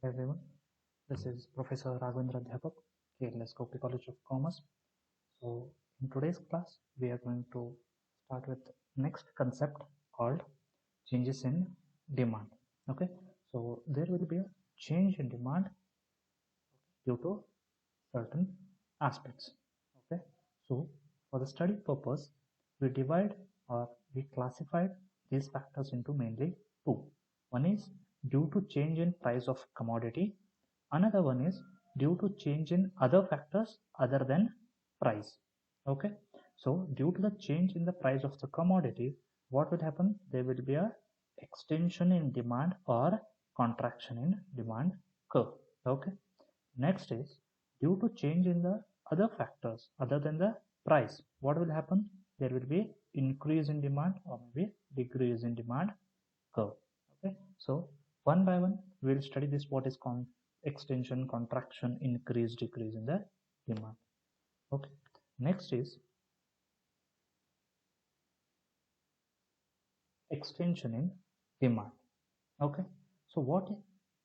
Everyone, this is Professor Raghavendra Adhyapak, KLS Kopri College of Commerce. So in today's class, we are going to start with next concept called changes in demand. Okay, so there will be a change in demand due to certain aspects. Okay, so for the study purpose, we divide or we classified these factors into mainly two. One is due to change in price of commodity. Another one is due to change in other factors other than price. Okay, so due to the change in the price of the commodity, what will happen? There will be a extension in demand or contraction in demand curve. Okay, next is due to change in the other factors other than the price, what will happen? There will be increase in demand or maybe decrease in demand curve. Okay, so one by one we will study this, what is called extension, contraction, increase, decrease in the demand. Okay, next is extension in demand. Okay, so what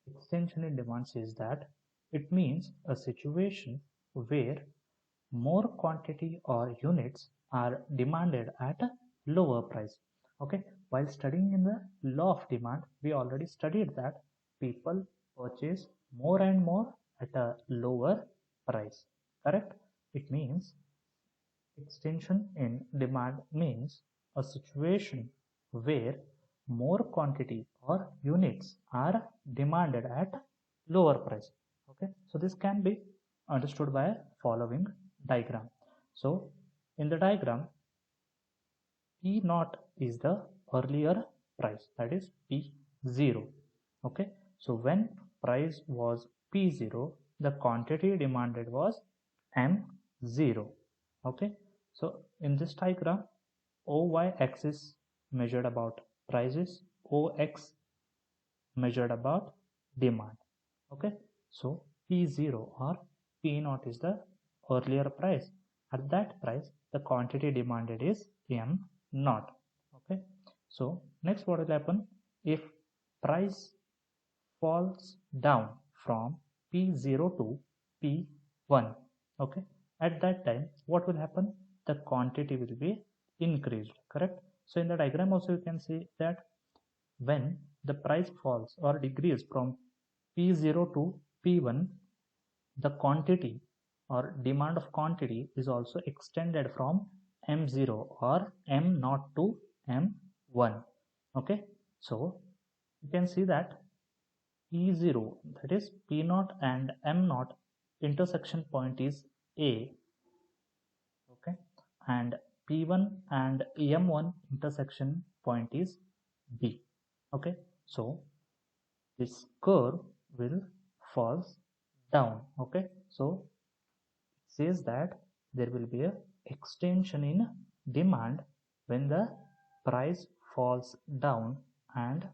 extension in demand says that it means a situation where more quantity or units are demanded at a lower price. Okay, while studying in the law of demand, we already studied that people purchase more and more at a lower price. Correct? It means extension in demand means a situation where more quantity or units are demanded at lower price. Okay, so this can be understood by following diagram. So in the diagram, P naught is the earlier price, that is P0. Okay, so when price was P0, the quantity demanded was M0. Okay, so in this diagram, OY axis measured about prices, OX measured about demand. Okay, so P0 or P0 is the earlier price. At that price, the quantity demanded is M0. Okay, so next what will happen if price falls down from P0 to P1? Okay, at that time what will happen? The quantity will be increased. Correct? So in the diagram also you can see that when the price falls or decreases from P0 to P1, the quantity or demand of quantity is also extended from M0 or M0 to M1. Okay, so you can see that P0, that is P0 and M0 intersection point is A. Okay, and P1 and M1 intersection point is B. Okay, so this curve will falls down. Okay, so it says that there will be a extension in demand when the price falls down and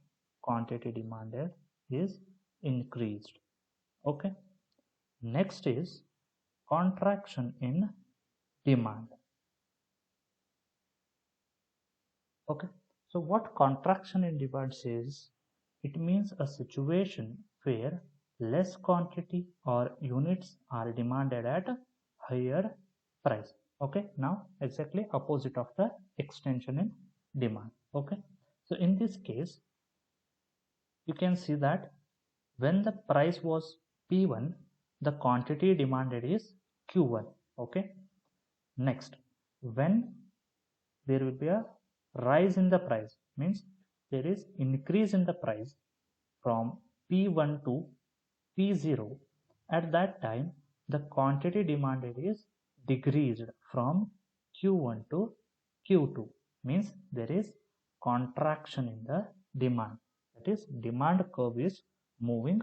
quantity demanded is increased. Okay, next is contraction in demand. Okay, so what contraction in demand says? It means a situation where less quantity or units are demanded at a higher price. Okay, now exactly opposite of the extension in demand. Okay, so in this case you can see that when the price was P1, the quantity demanded is Q1. Okay, next when there will be a rise in the price, means there is increase in the price from P1 to P0, at that time the quantity demanded is decreased from Q1 to Q2, means there is contraction in the demand, that is demand curve is moving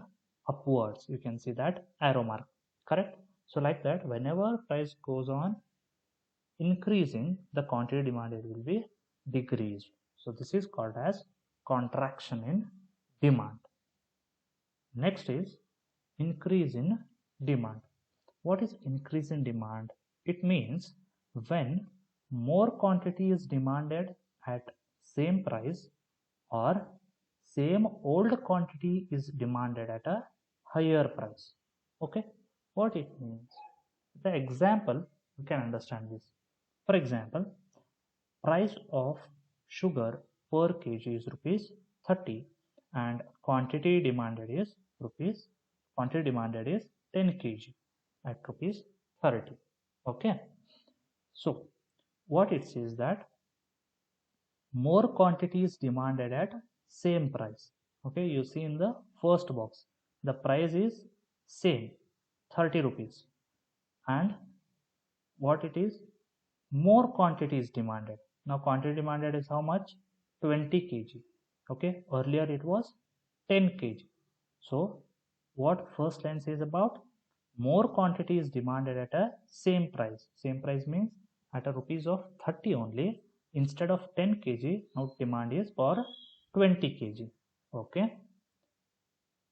upwards. You can see that arrow mark. Correct? So like that, whenever price goes on increasing, the quantity demanded will be decreased. So this is called as contraction in demand. Next is increase in demand. What is increase in demand? It means when more quantity is demanded at same price or same old quantity is demanded at a higher price. Okay, what it means? The example you can understand this. For example, price of sugar per kg is rupees 30 and quantity demanded is 10 kg at rupees 30. Okay, so what it says that more quantity is demanded at same price. Okay, you see in the first box the price is same 30 rupees, and what it is, more quantity is demanded. Now quantity demanded is how much? 20 kg. Okay, earlier it was 10 kg. So what first line says about more quantity is demanded at a same price. Same price means at a rupees of 30 only, instead of 10 kg now demand is for 20 kg. Okay,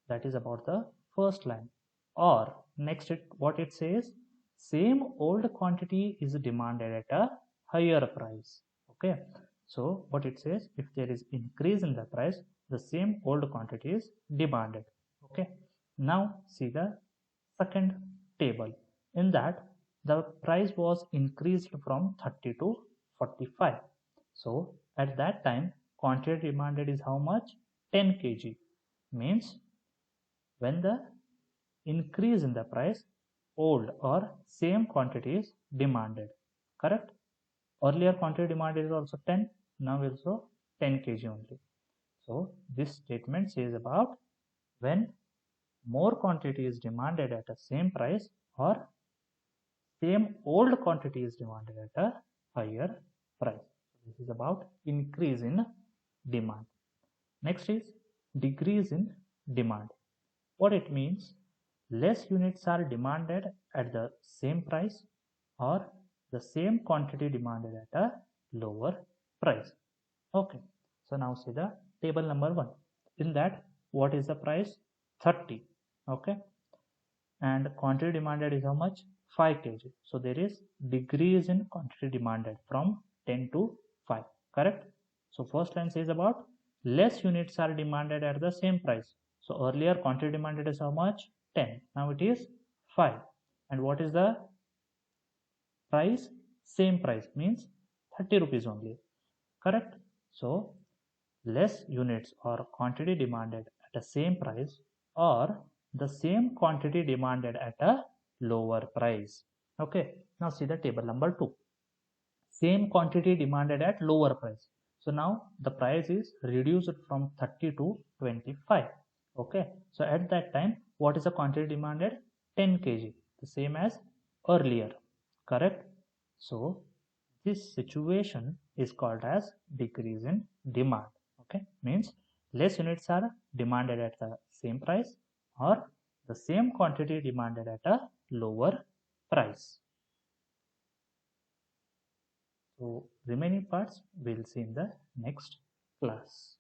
that is about the first line. Or next what it says, same old quantity is demanded at a higher price. Okay, so what it says, if there is increase in the price, the same old quantity is demanded. Okay, now see the second table. In that the price was increased from 30 to 45. So at that time quantity demanded is how much? 10 kg. Means when the increase in the price, old or same quantity is demanded. Correct? Earlier quantity demanded is also 10, now also 10 kg only. So this statement says about when more quantity is demanded at a same price or same old quantity is demanded at a higher price. This is about increase in demand. Next is decrease in demand. What it means, less units are demanded at the same price or the same quantity demanded at a lower price. Okay, so now see the table number 1. In that, what is the price? 30. Okay, and quantity demanded is how much? 5 kg. So there is decrease in quantity demanded from 10 to 5. Correct? So first line says about less units are demanded at the same price. So earlier quantity demanded is how much? 10. Now it is 5. And what is the price? Same price means 30 rupees only. Correct? So less units or quantity demanded at the same price or the same quantity demanded at a lower price. Okay, now see the table number 2. Same quantity demanded at lower price. So now the price is reduced from 30 to 25. Okay, so at that time what is the quantity demanded? 10 kg, the same as earlier. Correct? So this situation is called as decrease in demand. Okay, means less units are demanded at the same price or the same quantity demanded at a lower price. So remaining parts we'll see in the next class.